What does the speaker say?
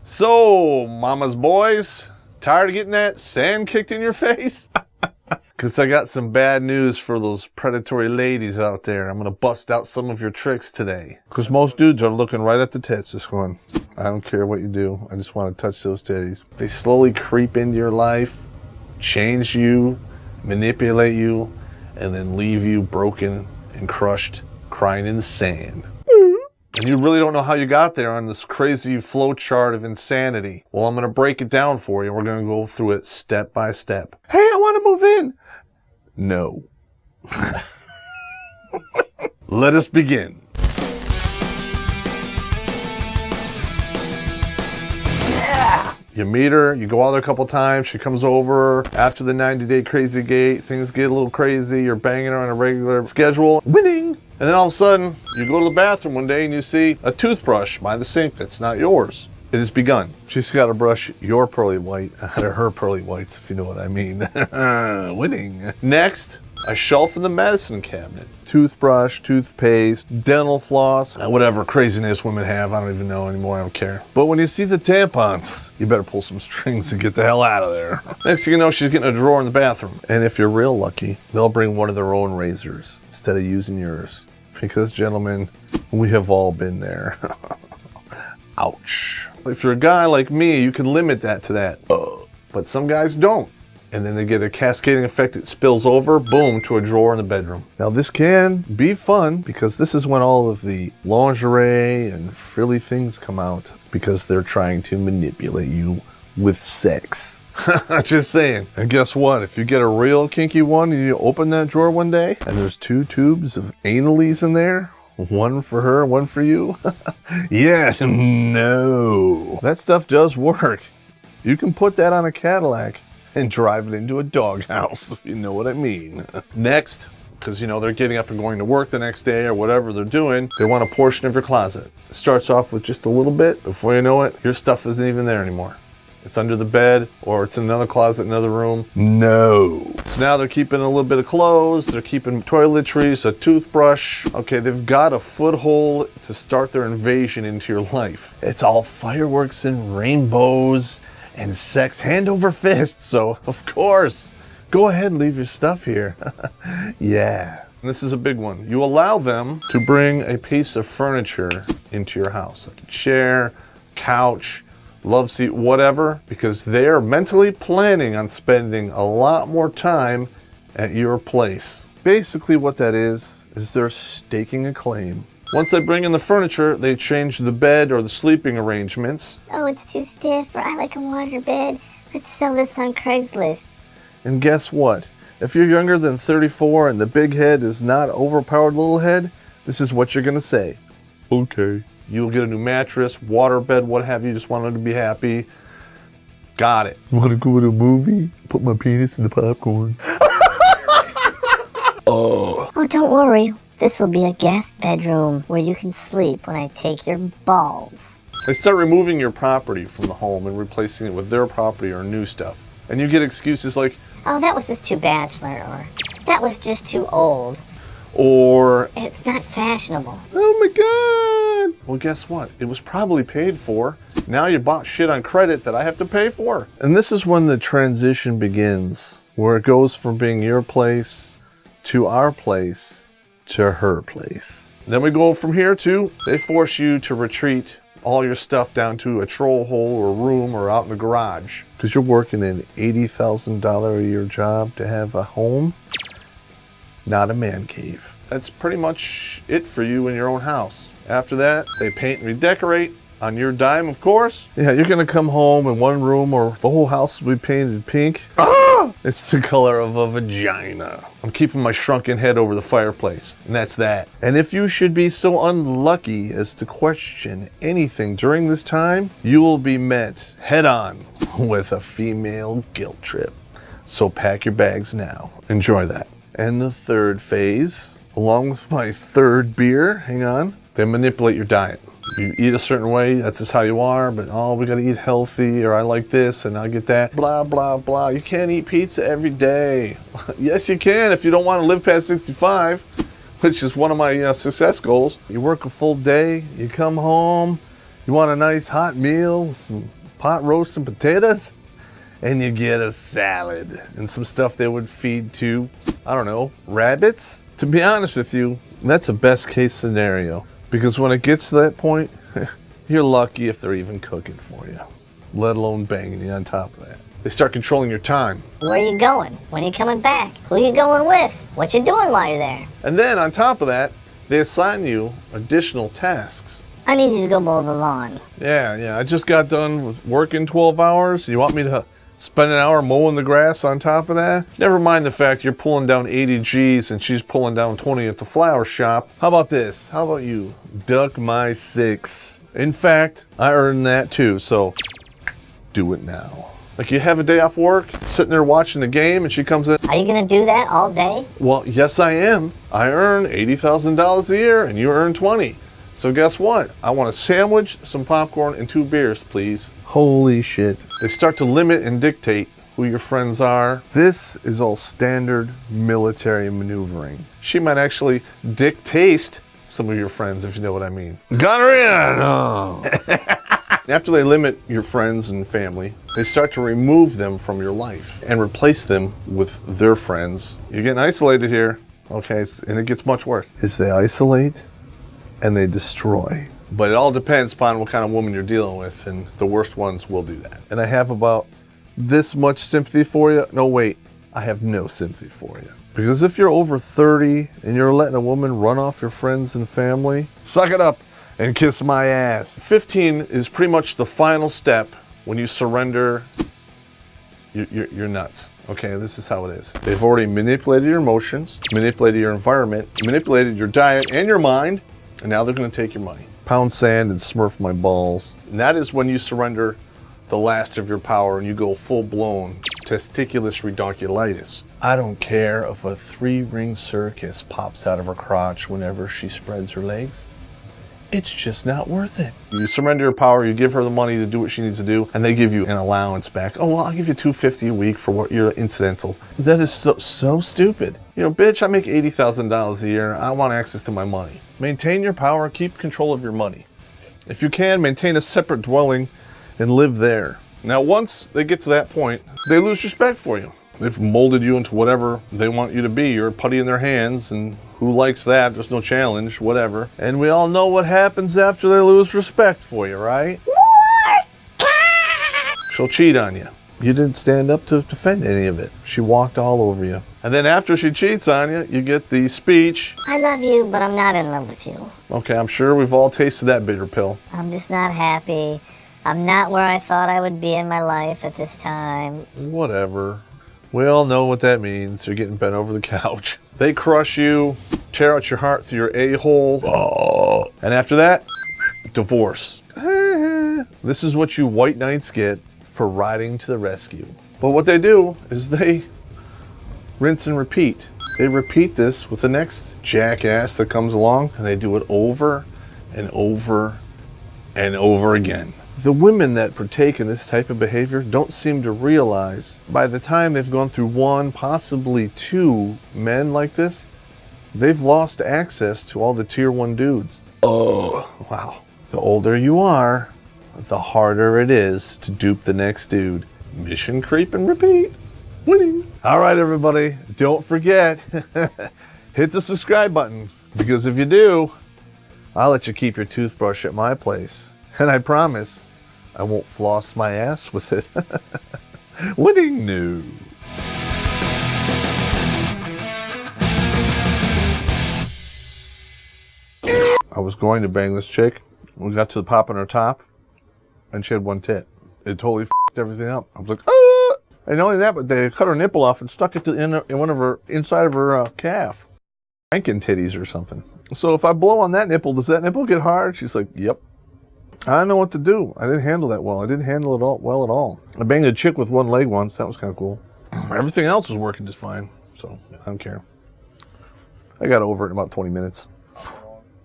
So, mama's boys, tired of getting that sand kicked in your face? Because I got some bad news for those predatory ladies out there. I'm going to bust out some of your tricks today. Because most dudes are looking right at the tits, just going, I don't care what you do. I just want to touch those titties. They slowly creep into your life, change you, manipulate you, and then leave you broken and crushed, crying in the sand. And you really don't know how you got there on this crazy flow chart of insanity. Well, I'm going to break it down for you. We're going to go through it step by step. Hey, I want to move in. No. Let us begin. You meet her, you go out there a couple times, she comes over. After the 90-day crazy gate, things get a little crazy. You're banging her on a regular schedule. Winning! And then all of a sudden, you go to the bathroom one day and you see a toothbrush by the sink that's not yours. It has begun. She's got to brush your pearly white out of her pearly whites, if you know what I mean. Winning. Next, a shelf in the medicine cabinet. Toothbrush, toothpaste, dental floss, whatever craziness women have. I don't even know anymore. I don't care. But when you see the tampons, you better pull some strings and get the hell out of there. Next thing you know, she's getting a drawer in the bathroom. And if you're real lucky, they'll bring one of their own razors instead of using yours. Because, gentlemen, we have all been there. Ouch. If you're a guy like me, you can limit that to that. But some guys don't. And then they get a cascading effect. It spills over, boom, to a drawer in the bedroom. Now this can be fun because this is when all of the lingerie and frilly things come out because they're trying to manipulate you with sex. Just saying. And guess what? If you get a real kinky one and you open that drawer one day and there's 2 tubes of analies in there, one for her, one for you. Yeah, no. That stuff does work. You can put that on a Cadillac and drive it into a doghouse, if you know what I mean. Next, because you know they're getting up and going to work the next day or whatever they're doing, they want a portion of your closet. It starts off with just a little bit. Before you know it, your stuff isn't even there anymore. It's under the bed, or it's in another closet, another room. No. So now they're keeping a little bit of clothes, they're keeping toiletries, a toothbrush. Okay, they've got a foothold to start their invasion into your life. It's all fireworks and rainbows and sex hand over fist, so of course, go ahead and leave your stuff here. Yeah. And this is a big one. You allow them to bring a piece of furniture into your house, like a chair, couch, love seat, whatever, because they're mentally planning on spending a lot more time at your place. Basically what that is they're staking a claim. Once they bring in the furniture, they change the bed or the sleeping arrangements. Oh, it's too stiff, or I like a water bed. Let's sell this on Craigslist. And guess what? If you're younger than 34 and the big head is not overpowered little head, this is what you're gonna say. Okay. You'll get a new mattress, water bed, what have you, just want them to be happy. Got it. Want to go to a movie? Put my penis in the popcorn. Oh, don't worry. This will be a guest bedroom where you can sleep when I take your balls. They start removing your property from the home and replacing it with their property or new stuff. And you get excuses like, Oh, that was just too bachelor, or that was just too old. or, It's not fashionable. oh my God. Well, guess what? It was probably paid for. Now you bought shit on credit that I have to pay for. And this is when the transition begins, where it goes from being your place to our place to her place. Then we go from here to, they force you to retreat all your stuff down to a troll hole or room or out in the garage. Because you're working an $80,000 a year job to have a home, not a man cave. That's pretty much it for you in your own house. After that, they paint and redecorate on your dime, of course. Yeah, you're gonna come home in one room or the whole house will be painted pink. Ah! It's the color of a vagina. I'm keeping my shrunken head over the fireplace, and that's that. And if you should be so unlucky as to question anything during this time, you will be met head on with a female guilt trip. So pack your bags now. Enjoy that. And the third phase, along with my third beer, hang on, they manipulate your diet. You eat a certain way, that's just how you are, but oh, we gotta eat healthy, or I like this and I get that, blah, blah, blah. You can't eat pizza every day. Yes, you can if you don't want to live past 65, which is one of my success goals. You work a full day, you come home, You want a nice hot meal, some pot roast and potatoes? And you get a salad and some stuff they would feed to, I don't know, rabbits? To be honest with you, that's a best case scenario. Because when it gets to that point, you're lucky if they're even cooking for you, let alone banging you on top of that. They start controlling your time. Where are you going? When are you coming back? Who are you going with? What you doing while you're there? And then on top of that, they assign you additional tasks. I need you to go mow the lawn. Yeah, I just got done with working 12 hours. You want me to spend an hour mowing the grass on top of that? Never mind the fact you're pulling down 80 G's and she's pulling down 20 at the flower shop. How about this? How about you duck my 6? In fact, I earned that too, so do it now. Like you have a day off work, sitting there watching the game, and she comes in. Are you gonna do that all day? Well, yes I am. I earn $80,000 a year and you earn 20. So guess what? I want a sandwich, some popcorn, and 2 beers, please. Holy shit. They start to limit and dictate who your friends are. This is all standard military maneuvering. She might actually dictate some of your friends, if you know what I mean. Gonorrhea! No. After they limit your friends and family, they start to remove them from your life and replace them with their friends. You're getting isolated here, okay, and it gets much worse. Is they isolate and they destroy. But it all depends upon what kind of woman you're dealing with, and the worst ones will do that. And I have about this much sympathy for you. No, wait, I have no sympathy for you. Because if you're over 30 and you're letting a woman run off your friends and family, suck it up and kiss my ass. 15 is pretty much the final step when you surrender. You're nuts. Okay, this is how it is. They've already manipulated your emotions, manipulated your environment, manipulated your diet and your mind, and now they're gonna take your money. Pound sand and smurf my balls. And that is when you surrender the last of your power and you go full-blown testiculus redonculitis. I don't care if a 3-ring circus pops out of her crotch whenever she spreads her legs. It's just not worth it. You surrender your power, you give her the money to do what she needs to do, and they give you an allowance back. Oh, well, I'll give you $250 a week for what your incidental. That is so stupid. You know, bitch, I make $80,000 a year. I want access to my money. Maintain your power, keep control of your money. If you can, maintain a separate dwelling and live there. Now, once they get to that point, they lose respect for you. They've molded you into whatever they want you to be. You're putty in their hands, and who likes that? There's no challenge, whatever. And we all know what happens after they lose respect for you, right? She'll cheat on you. You didn't stand up to defend any of it. She walked all over you. And then after she cheats on you, you get the speech. I love you, but I'm not in love with you. Okay, I'm sure we've all tasted that bitter pill. I'm just not happy. I'm not where I thought I would be in my life at this time. Whatever. We all know what that means. You're getting bent over the couch. They crush you, tear out your heart through your a-hole. Oh. And after that, divorce. This is what you white knights get for riding to the rescue. But what they do is they rinse and repeat. They repeat this with the next jackass that comes along, and they do it over and over and over again. The women that partake in this type of behavior don't seem to realize by the time they've gone through 1, possibly 2 men like this, they've lost access to all the tier 1 dudes. Oh, wow. The older you are, the harder it is to dupe the next dude. Mission creep and repeat. Winning. All right, everybody, don't forget, hit the subscribe button, because if you do, I'll let you keep your toothbrush at my place. And I promise, I won't floss my ass with it. Winning news. I was going to bang this chick. We got to the pop on her top, and she had 1 tit. It totally f***ed everything up. I was like, ah! And not only that, but they cut her nipple off and stuck it to in one of her inside of her calf. Franken titties or something. So if I blow on that nipple, does that nipple get hard? She's like, yep. I don't know what to do. I didn't handle that well. I didn't handle it well at all. I banged a chick with 1 leg once. That was kind of cool. Everything else was working just fine. So I don't care. I got over it in about 20 minutes.